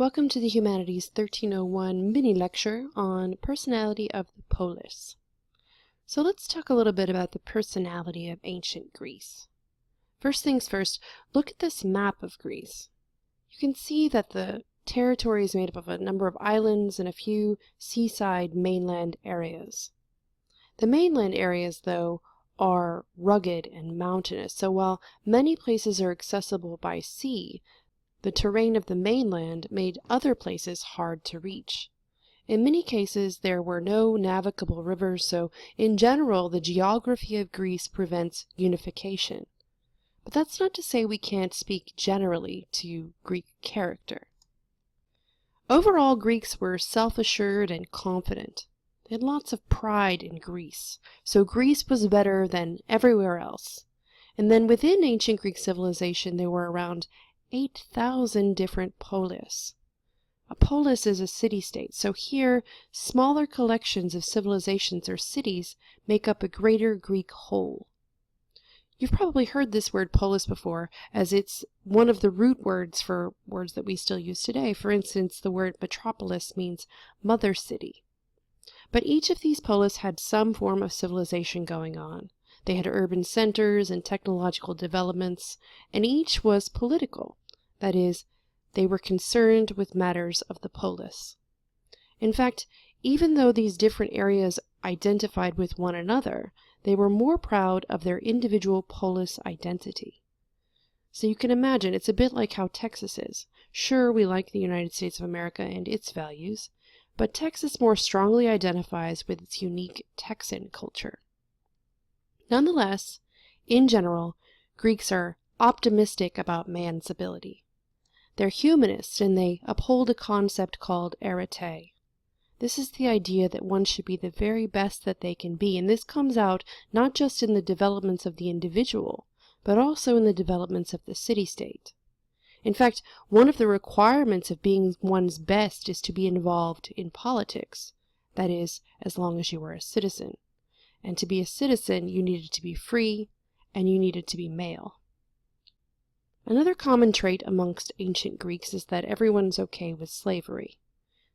Welcome to the Humanities 1301 mini-lecture on personality of the polis. So let's talk a little bit about the personality of ancient Greece. First things first, look at this map of Greece. You can see that the territory is made up of a number of islands and a few seaside mainland areas. The mainland areas, though, are rugged and mountainous, so while many places are accessible by sea, the terrain of the mainland made other places hard to reach. In many cases, there were no navigable rivers, so in general, the geography of Greece prevents unification. But that's not to say we can't speak generally to Greek character. Overall, Greeks were self-assured and confident. They had lots of pride in Greece, so Greece was better than everywhere else. And then within ancient Greek civilization, there were around 8,000 different polis. A polis is a city-state, so here smaller collections of civilizations or cities make up a greater Greek whole. You've probably heard this word polis before, as it's one of the root words for words that we still use today. For instance, the word metropolis means mother city. But each of these polis had some form of civilization going on. They had urban centers and technological developments, and each was political. That is, they were concerned with matters of the polis. In fact, even though these different areas identified with one another, they were more proud of their individual polis identity. So you can imagine, it's a bit like how Texas is. Sure, we like the United States of America and its values, but Texas more strongly identifies with its unique Texan culture. Nonetheless, in general, Greeks are optimistic about man's ability. They're humanists, and they uphold a concept called arete. This is the idea that one should be the very best that they can be, and this comes out not just in the developments of the individual, but also in the developments of the city-state. In fact, one of the requirements of being one's best is to be involved in politics, that is, as long as you were a citizen. And to be a citizen, you needed to be free, and you needed to be male. Another common trait amongst ancient Greeks is that everyone's okay with slavery.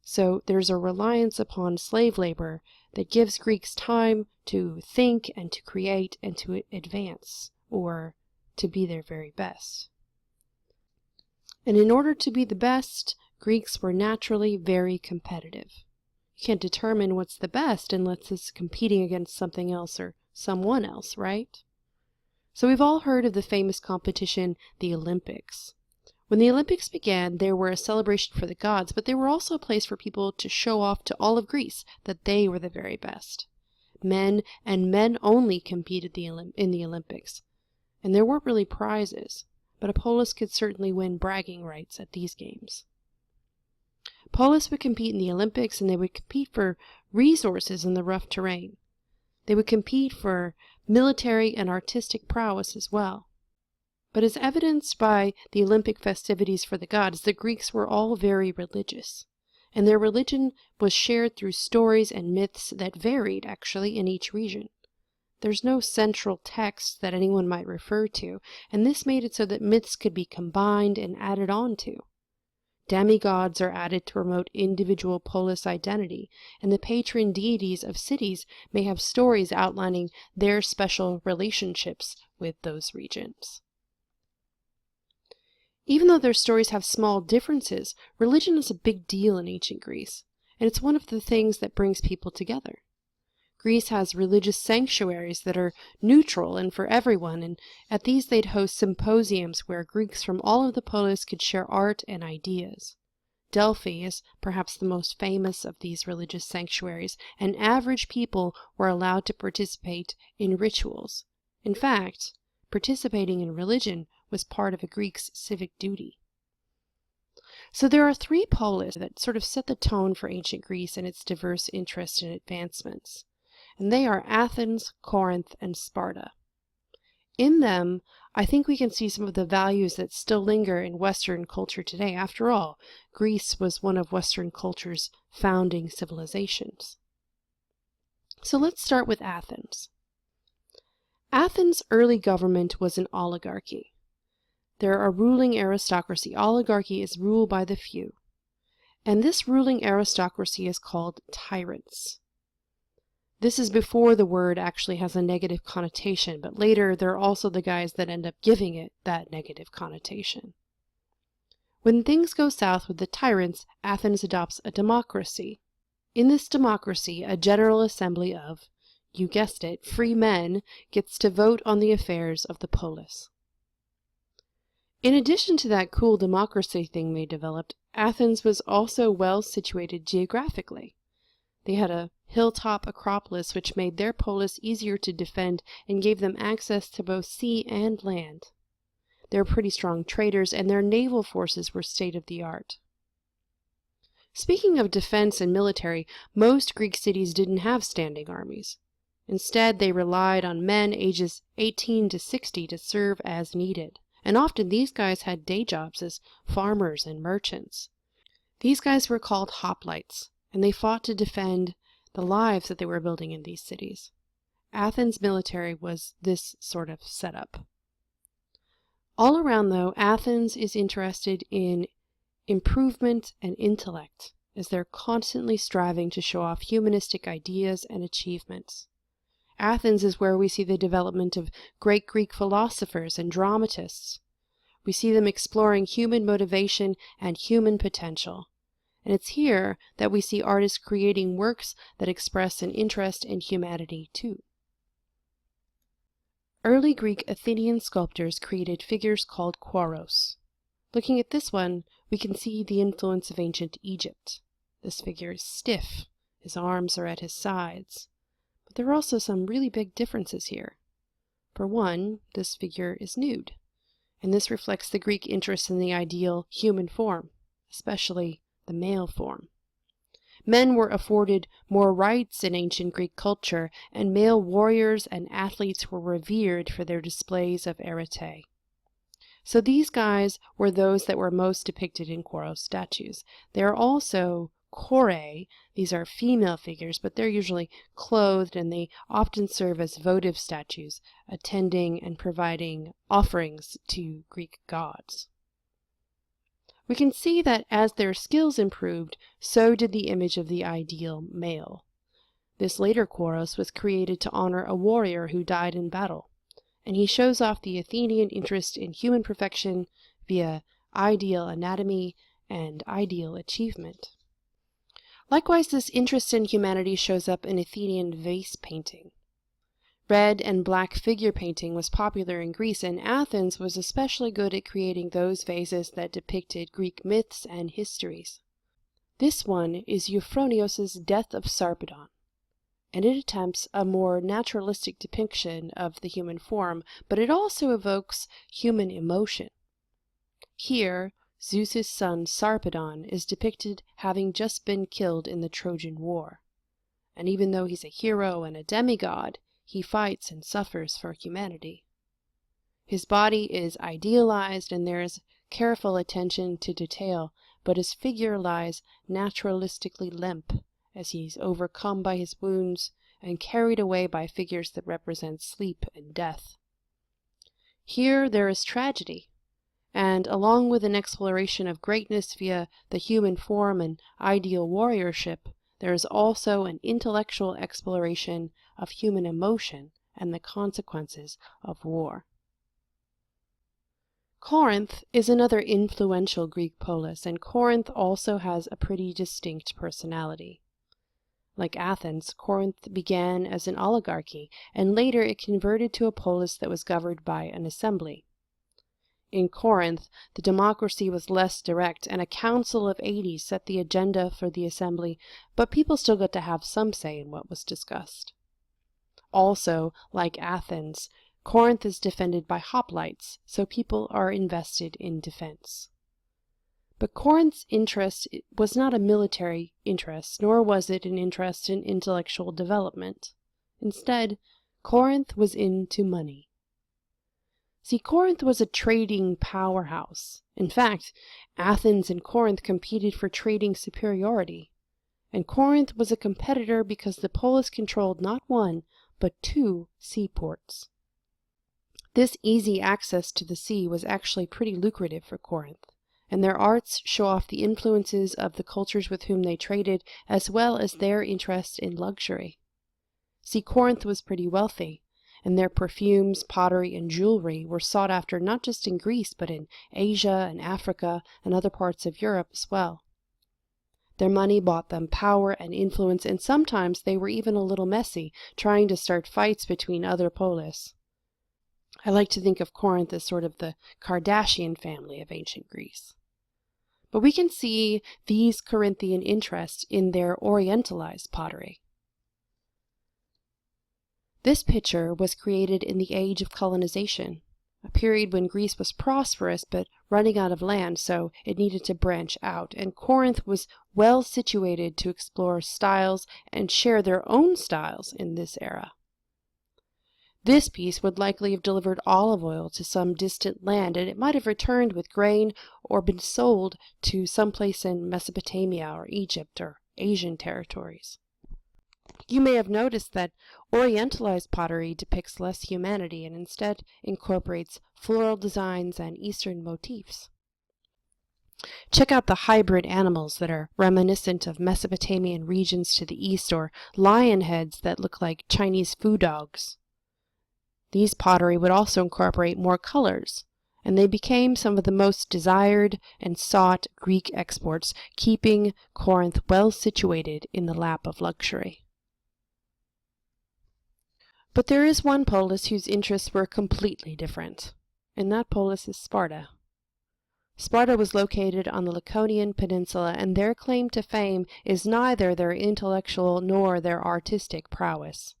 So there's a reliance upon slave labor that gives Greeks time to think and to create and to advance, or to be their very best. And in order to be the best, Greeks were naturally very competitive. You can't determine what's the best unless it's competing against something else or someone else, right? So we've all heard of the famous competition, the Olympics. When the Olympics began, they were a celebration for the gods, but they were also a place for people to show off to all of Greece that they were the very best. Men, and men only, competed in the Olympics. And there weren't really prizes, but a polis could certainly win bragging rights at these games. Polis would compete in the Olympics, and they would compete for resources in the rough terrain. They would compete for military and artistic prowess as well. But as evidenced by the Olympic festivities for the gods, the Greeks were all very religious, and their religion was shared through stories and myths that varied, actually, in each region. There's no central text that anyone might refer to, and this made it so that myths could be combined and added on to. Demigods are added to promote individual polis identity, and the patron deities of cities may have stories outlining their special relationships with those regions. Even though their stories have small differences, religion is a big deal in ancient Greece, and it's one of the things that brings people together. Greece has religious sanctuaries that are neutral and for everyone, and at these they'd host symposiums where Greeks from all of the polis could share art and ideas. Delphi is perhaps the most famous of these religious sanctuaries, and average people were allowed to participate in rituals. In fact, participating in religion was part of a Greek's civic duty. So there are three polis that sort of set the tone for ancient Greece and its diverse interests and advancements. And they are Athens, Corinth, and Sparta. In them, I think we can see some of the values that still linger in Western culture today. After all, Greece was one of Western culture's founding civilizations. So let's start with Athens. Athens' early government was an oligarchy. They're a ruling aristocracy. Oligarchy is rule by the few. And this ruling aristocracy is called tyrants. This is before the word actually has a negative connotation, but later they're also the guys that end up giving it that negative connotation. When things go south with the tyrants, Athens adopts a democracy. In this democracy, a general assembly of, you guessed it, free men gets to vote on the affairs of the polis. In addition to that cool democracy thing they developed, Athens was also well situated geographically. They had a hilltop acropolis which made their polis easier to defend and gave them access to both sea and land. They were pretty strong traders, and their naval forces were state-of-the-art. Speaking of defense and military, most Greek cities didn't have standing armies. Instead, they relied on men ages 18 to 60 to serve as needed, and often these guys had day jobs as farmers and merchants. These guys were called hoplites, and they fought to defend the lives that they were building in these cities. Athens' military was this sort of setup. All around, though, Athens is interested in improvement and intellect, as they're constantly striving to show off humanistic ideas and achievements. Athens is where we see the development of great Greek philosophers and dramatists. We see them exploring human motivation and human potential. And it's here that we see artists creating works that express an interest in humanity too. Early Greek Athenian sculptors created figures called chroros. Looking at this one, we can see the influence of ancient Egypt. This figure is stiff, his arms are at his sides. But there are also some really big differences here. For one, this figure is nude, and this reflects the Greek interest in the ideal human form, especially the male form. Men were afforded more rights in ancient Greek culture, and male warriors and athletes were revered for their displays of arete. So these guys were those that were most depicted in chroros statues. They are also chore. These are female figures, but they're usually clothed, and they often serve as votive statues, attending and providing offerings to Greek gods. We can see that as their skills improved, so did the image of the ideal male. This later chroros was created to honor a warrior who died in battle, and he shows off the Athenian interest in human perfection via ideal anatomy and ideal achievement. Likewise, this interest in humanity shows up in Athenian vase painting. Red and black figure painting was popular in Greece, and Athens was especially good at creating those vases that depicted Greek myths and histories. This one is Euphronios' Death of Sarbadon, and it attempts a more naturalistic depiction of the human form, but it also evokes human emotion. Here, Zeus's son Sarbadon is depicted having just been killed in the Trojan War, and even though he's a hero and a demigod, he fights and suffers for humanity. His body is idealized, and there is careful attention to detail, but his figure lies naturalistically limp, as he's overcome by his wounds and carried away by figures that represent sleep and death. Here there is tragedy, and along with an exploration of greatness via the human form and ideal warriorship, there is also an intellectual exploration of human emotion and the consequences of war. Corinth is another influential Greek polis, and Corinth also has a pretty distinct personality. Like Athens, Corinth began as an oligarchy, and later it converted to a polis that was governed by an assembly. In Corinth, the democracy was less direct, and a council of 80 set the agenda for the assembly, but people still got to have some say in what was discussed. Also, like Athens, Corinth is defended by hoplites, so people are invested in defense. But Corinth's interest was not a military interest, nor was it an interest in intellectual development. Instead, Corinth was into money. See, Corinth was a trading powerhouse. In fact, Athens and Corinth competed for trading superiority. And Corinth was a competitor because the polis controlled not one, but 2 seaports. This easy access to the sea was actually pretty lucrative for Corinth, and their arts show off the influences of the cultures with whom they traded, as well as their interest in luxury. See, Corinth was pretty wealthy, and their perfumes, pottery, and jewelry were sought after not just in Greece, but in Asia and Africa and other parts of Europe as well. Their money bought them power and influence, and sometimes they were even a little messy, trying to start fights between other polis. I like to think of Corinth as sort of the Kardashian family of ancient Greece. But we can see these Corinthian interests in their orientalized pottery. This picture was created in the age of colonization, a period when Greece was prosperous but running out of land, so it needed to branch out, and Corinth was well situated to explore styles and share their own styles in this era. This piece would likely have delivered olive oil to some distant land, and it might have returned with grain or been sold to some place in Mesopotamia or Egypt or Asian territories. You may have noticed that Orientalized pottery depicts less humanity and instead incorporates floral designs and Eastern motifs. Check out the hybrid animals that are reminiscent of Mesopotamian regions to the east, or lion heads that look like Chinese food dogs. These pottery would also incorporate more colors, and they became some of the most desired and sought Greek exports, keeping Corinth well situated in the lap of luxury. But there is one polis whose interests were completely different, and that polis is Sparta. Sparta was located on the Laconian Peninsula, and their claim to fame is neither their intellectual nor their artistic prowess.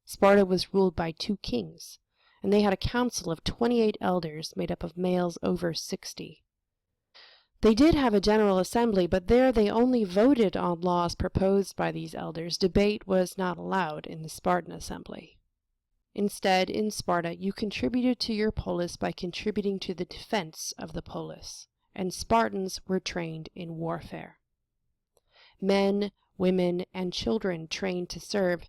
Sparta was ruled by 2 kings, and they had a council of 28 elders made up of males over 60. They did have a general assembly, but there they only voted on laws proposed by these elders. Debate was not allowed in the Spartan assembly. Instead, in Sparta, you contributed to your polis by contributing to the defense of the polis, and Spartans were trained in warfare. Men, women, and children trained to serve.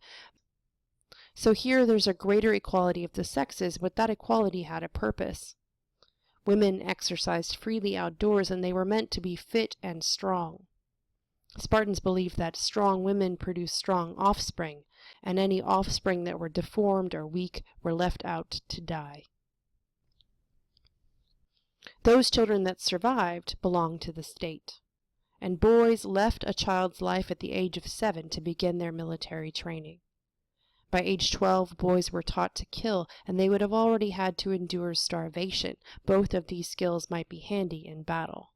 So here there's a greater equality of the sexes, but that equality had a purpose. Women exercised freely outdoors, and they were meant to be fit and strong. Spartans believed that strong women produced strong offspring, and any offspring that were deformed or weak were left out to die. Those children that survived belonged to the state, and boys left a child's life at the age of 7 to begin their military training. By age 12, boys were taught to kill, and they would have already had to endure starvation. Both of these skills might be handy in battle.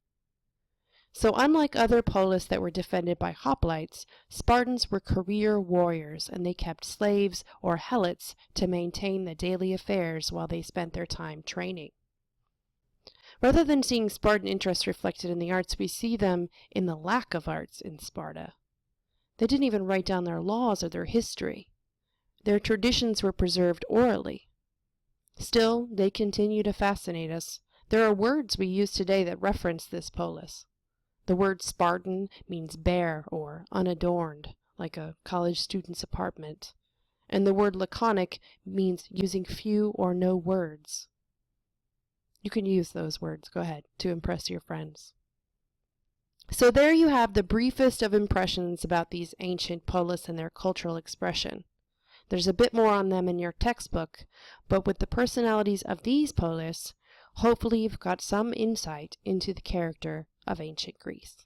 So unlike other polis that were defended by hoplites, Spartans were career warriors, and they kept slaves or helots to maintain the daily affairs while they spent their time training. Rather than seeing Spartan interests reflected in the arts, we see them in the lack of arts in Sparta. They didn't even write down their laws or their history. Their traditions were preserved orally. Still, they continue to fascinate us. There are words we use today that reference this polis. The word Spartan means bare or unadorned, like a college student's apartment. And the word laconic means using few or no words. You can use those words, go ahead, to impress your friends. So there you have the briefest of impressions about these ancient polis and their cultural expression. There's a bit more on them in your textbook, but with the personalities of these polis, hopefully you've got some insight into the character of ancient Greece.